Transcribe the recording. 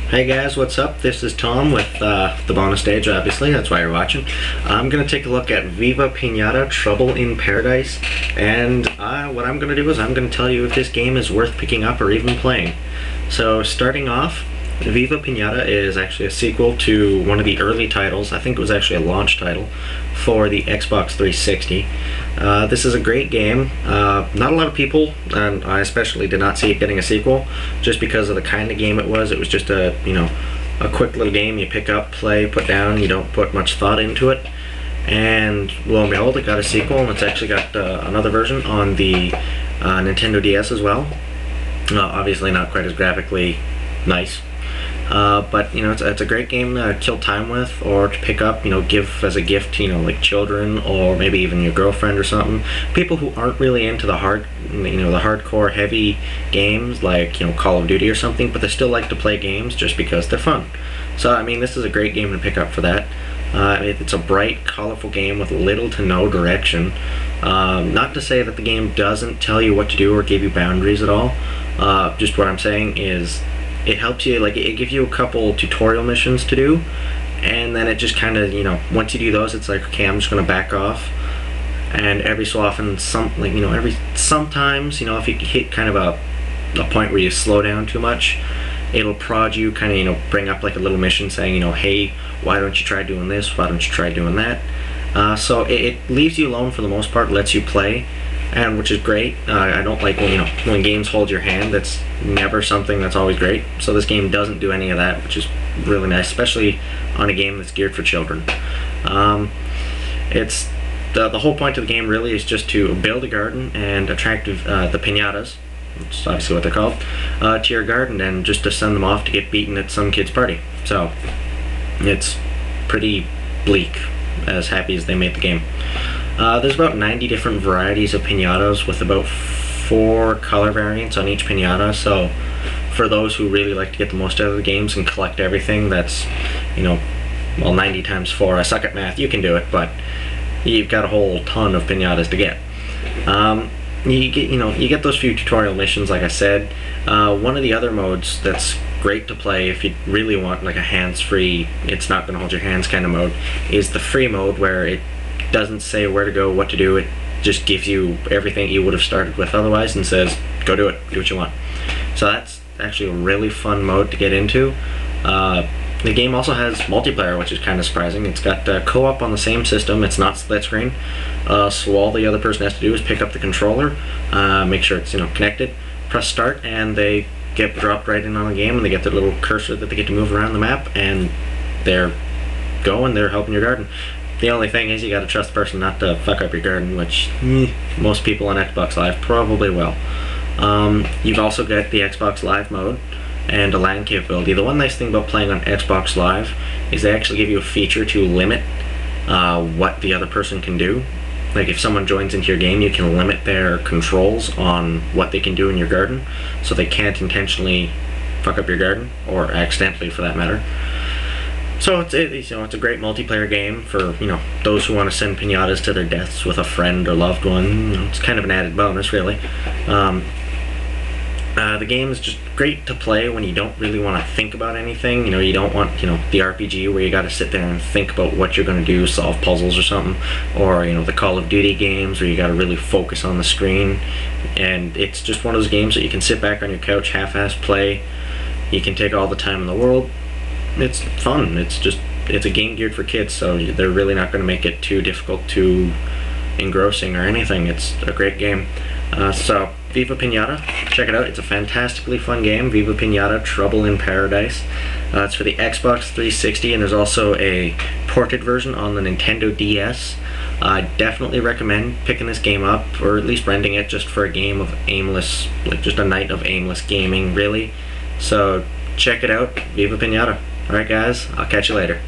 Hey guys, what's up? This is Tom with the bonus stage, obviously, that's why you're watching. I'm going to take a look at Viva Pinata, Trouble in Paradise, and what I'm going to do is I'm going to tell you if this game is worth picking up or even playing. So starting off, Viva Pinata is actually a sequel to one of the early titles. I think it was actually a launch title for the Xbox 360. This is a great game. Not a lot of people, and I especially did not see it getting a sequel, just because of the kind of game it was. It was just a quick little game you pick up, play, put down. You don't put much thought into it. And lo and behold, it got a sequel, and it's actually got another version on the Nintendo DS as well. Obviously not quite as graphically nice. But it's a great game to kill time with, or to pick up, give as a gift to like children, or maybe even your girlfriend or something. People who aren't really into the hardcore heavy games like Call of Duty or something, but they still like to play games just because they're fun. So I mean, this is a great game to pick up for that. It's a bright, colorful game with little to no direction. Not to say that the game doesn't tell you what to do or give you boundaries at all. Just what I'm saying is, it helps you, it gives you a couple tutorial missions to do, and then it just kind of, once you do those, it's like, okay, I'm just going to back off. And every so often, sometimes, if you hit kind of a point where you slow down too much, it'll prod you, kind of, bring up like a little mission saying, hey, why don't you try doing this, why don't you try doing that. So it leaves you alone for the most part, lets you play, and which is great. I don't like when games hold your hand. That's never something that's always great. So this game doesn't do any of that, which is really nice, especially on a game that's geared for children. It's the whole point of the game really is just to build a garden and attract the pinatas, which is obviously what they're called, to your garden, and just to send them off to get beaten at some kid's party. So it's pretty bleak, as happy as they made the game. There's about 90 different varieties of pinatas with about 4 color variants on each pinata, so for those who really like to get the most out of the games and collect everything, that's, well, 90 times 4, I suck at math, you can do it, but you've got a whole ton of pinatas to get. You get those few tutorial missions, like I said. One of the other modes that's great to play if you really want like a hands-free, it's not going to hold your hands kind of mode, is the free mode, where it doesn't say where to go, what to do. It just gives you everything you would have started with otherwise and says, go do it, do what you want. So that's actually a really fun mode to get into. The game also has multiplayer, which is kind of surprising. It's got co-op on the same system. It's not split screen, so all the other person has to do is pick up the controller, make sure it's connected, press start, and they get dropped right in on the game, and they get their little cursor that they get to move around the map, and they're going, they're helping your garden. The only thing is, you gotta trust the person not to fuck up your garden, which most people on Xbox Live probably will. You've also got the Xbox Live mode and a LAN capability. The one nice thing about playing on Xbox Live is they actually give you a feature to limit what the other person can do. Like if someone joins into your game, you can limit their controls on what they can do in your garden, so they can't intentionally fuck up your garden, or accidentally for that matter. So it's a great multiplayer game for those who want to send pinatas to their deaths with a friend or loved one. It's kind of an added bonus, really. The game is just great to play when you don't really want to think about anything. You don't want the RPG where you got to sit there and think about what you're going to do, solve puzzles or something, or the Call of Duty games where you got to really focus on the screen. And it's just one of those games that you can sit back on your couch, half-ass play. You can take all the time in the world. It's fun. It's a game geared for kids, so they're really not going to make it too difficult, too engrossing or anything. It's a great game. So Viva Pinata, check it out. It's a fantastically fun game. Viva Pinata, Trouble in Paradise. It's for the Xbox 360, and there's also a ported version on the Nintendo DS. I definitely recommend picking this game up, or at least renting it, just for a game of aimless, just a night of aimless gaming, really. So check it out, Viva Pinata. Alright guys, I'll catch you later.